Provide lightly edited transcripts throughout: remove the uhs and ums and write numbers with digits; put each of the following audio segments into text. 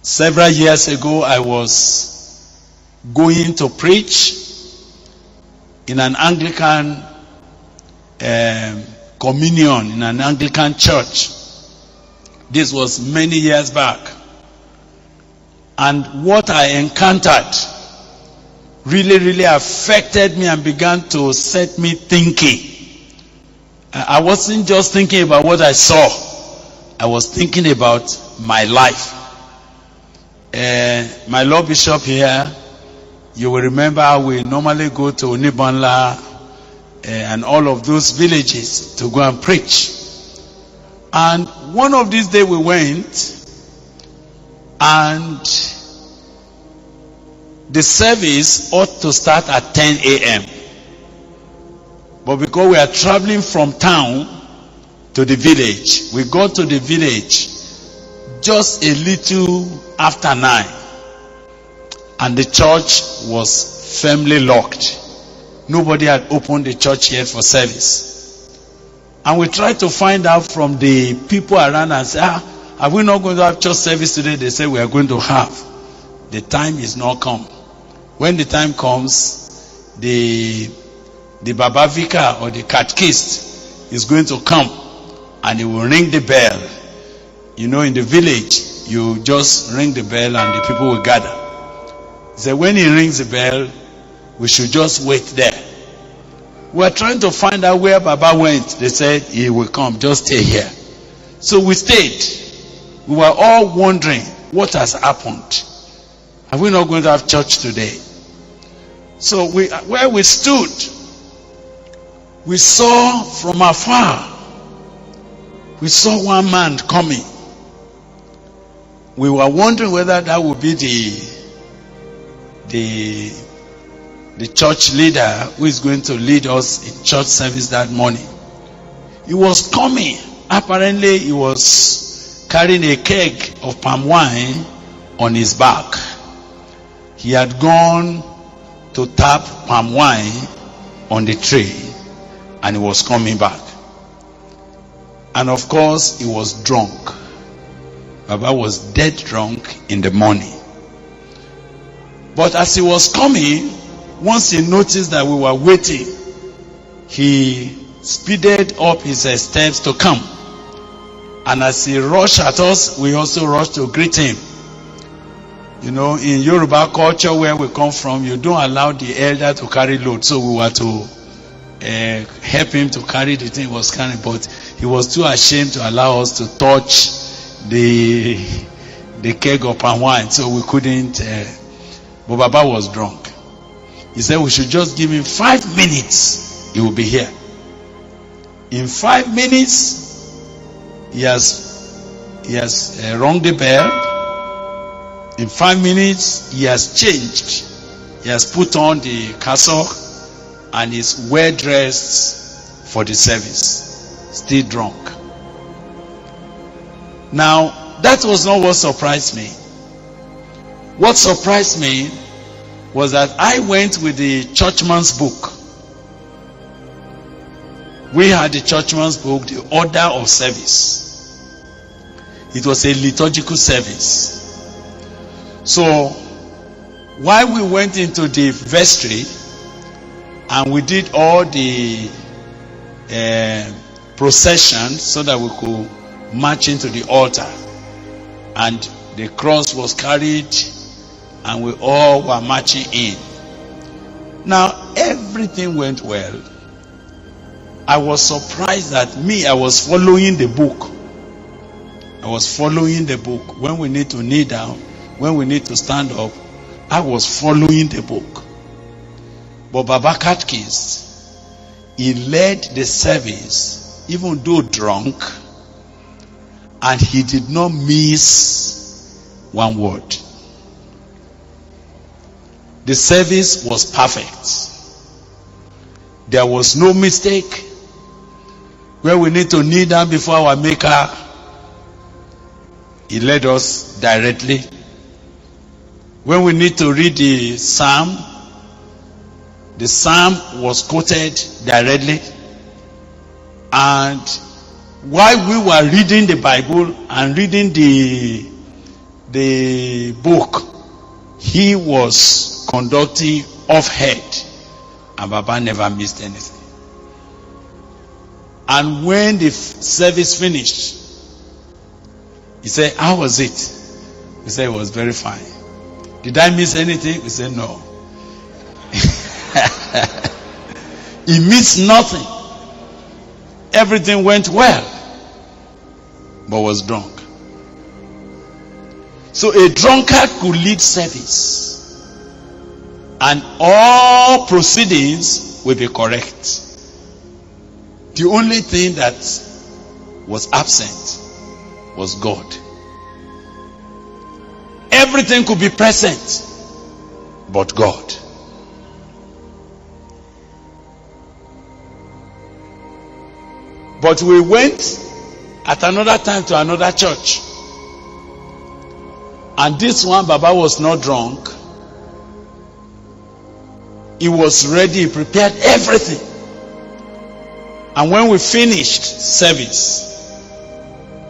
Several years ago, I was going to preach in an Anglican communion, in an Anglican church. This was many years back. And what I encountered really affected me and began to set me thinking. I wasn't just thinking about what I saw. I was thinking about my life. My Lord Bishop here, you will remember we normally go to Nibanla and all of those villages to go and preach. And one of these days we went, and the service ought to start at 10 a.m. But because we are traveling from town to the village, we got to the village just a little after 9. And the church was firmly locked. Nobody had opened the church yet for service. And we tried to find out from the people around and say, are we not going to have church service today? They say we are going to have. The time is not come. When the time comes, the Baba Vicar or the catechist is going to come and he will ring the bell. You know, in the village, you just ring the bell and the people will gather. So when he rings the bell, we should just wait there. We are trying to find out where Baba went. They said he will come, just stay here. So we stayed. We were all wondering what has happened. Are we not going to have church today? So where we stood, we saw from afar, we saw one man coming. We were wondering whether that would be the church leader who is going to lead us in church service that morning. He was coming. Apparently he was carrying a keg of palm wine on his back. He had gone to tap palm wine on the tree and he was coming back. And of course he was drunk. Baba was dead drunk in the morning. But as he was coming, once he noticed that we were waiting, he speeded up his steps to come. And as he rushed at us, we also rushed to greet him. You know, in Yoruba culture where we come from, you don't allow the elder to carry load. So we were to help him to carry the thing he was carrying. But he was too ashamed to allow us to touch the keg of palm wine. So we couldn't. But Baba was drunk. He said we should just give him 5 minutes. He will be here. In 5 minutes, he has rung the bell. In 5 minutes, he has changed. He has put on the cassock and is well dressed for the service. Still drunk. Now, that was not what surprised me. What surprised me was that I went with the churchman's book. We had the churchman's book, the order of service. It was a liturgical service. So, while we went into the vestry and we did all the procession so that we could march into the altar, and the cross was carried and we all were marching in. Now, everything went well. I was surprised that I was following the book. I was following the book. When we need to kneel down, when we need to stand up, I was following the book. But Baba Catechist, he led the service, even though drunk, and he did not miss one word. The service was perfect. There was no mistake. Where we need to kneel down before our Maker, he led us directly. When we need to read the psalm was quoted directly. And while we were reading the Bible and reading the the book, he was conducting off head, and Baba never missed anything. And when the service finished, he said, how was it? He said, it was very fine. Did I miss anything? He said, no. He missed nothing. Everything went well, but was drunk. So a drunkard could lead service, and all proceedings will be correct. The only thing that was absent was God. Everything could be present, but God. But we went at another time to another church. And this one, Baba was not drunk. He was ready, he prepared everything. And when we finished service,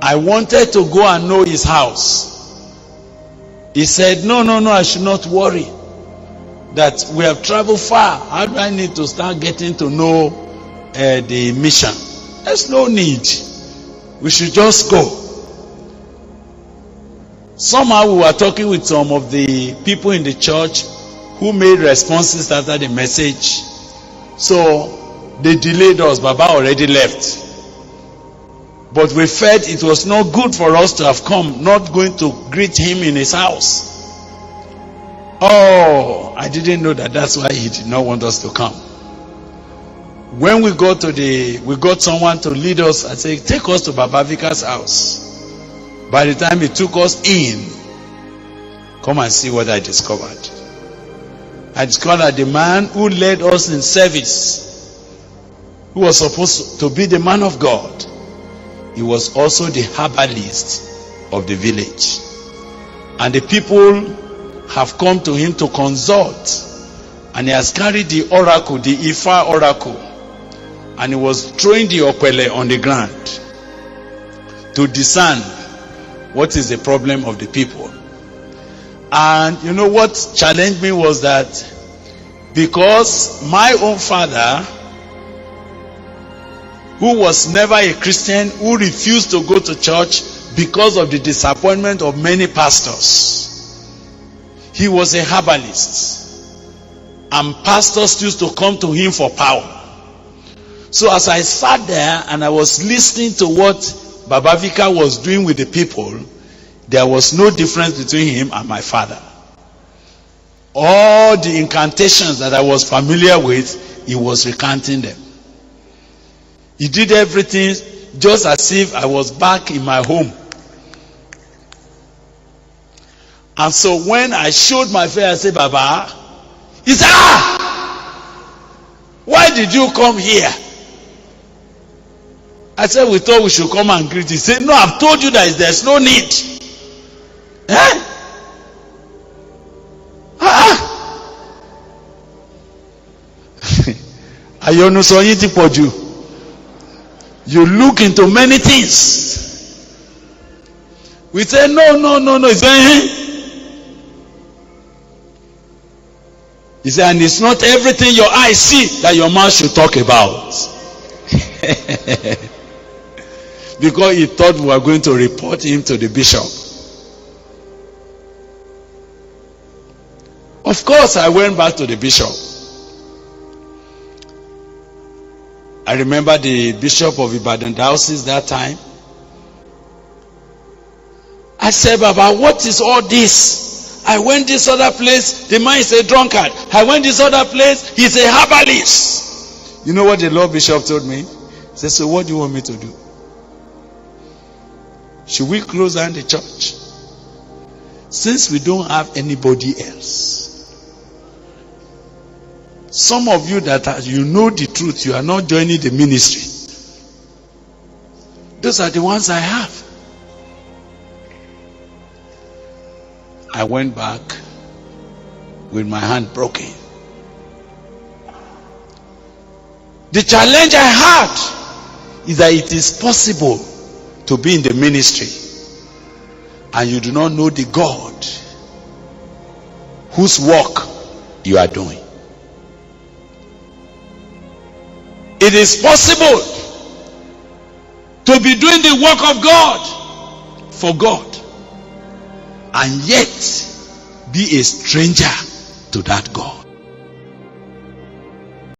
I wanted to go and know his house. He said, no, I should not worry. That we have traveled far. How do I need to start getting to know the mission? There's no need. We should just go. Somehow we were talking with some of the people in the church who made responses after the message. So they delayed us. Baba already left. But we felt it was not good for us to have come, not going to greet him in his house. Oh, I didn't know that. That's why he did not want us to come. When we got someone to lead us. I said, take us to Baba Vika's house. By the time he took us in, come and see what I discovered. I discovered the man who led us in service, who was supposed to be the man of God, he was also the herbalist of the village. And the people have come to him to consult. And he has carried the oracle, the Ifa oracle. And he was throwing the opele on the ground to discern what is the problem of the people. And you know what challenged me was that because my own father, who was never a Christian, who refused to go to church because of the disappointment of many pastors, he was a herbalist. And pastors used to come to him for power. So as I sat there and I was listening to what Baba Vika was doing with the people, there was no difference between him and my father. All the incantations that I was familiar with, he was recanting them. He did everything just as if I was back in my home. And so when I showed my face, I said, Baba, he said, why did you come here? I said, we thought we should come and greet. He said, no, I've told you that there's no need. You look into many things. We say, no. He said, and it's not everything your eyes see that your mouth should talk about. Because he thought we were going to report him to the bishop. Of course, I went back to the bishop. I remember the bishop of Ibadan diocese that time. I said, Baba, what is all this? I went this other place, the man is a drunkard. I went this other place, he's a herbalist. You know what the Lord Bishop told me? He said, so what do you want me to do? Should we close down the church? Since we don't have anybody else. Some of you that you know the truth, you are not joining the ministry. Those are the ones I have. I went back with my hand broken. The challenge I had is that it is possible to be in the ministry and you do not know the God whose work you are doing. It is possible to be doing the work of God for God and yet be a stranger to that God.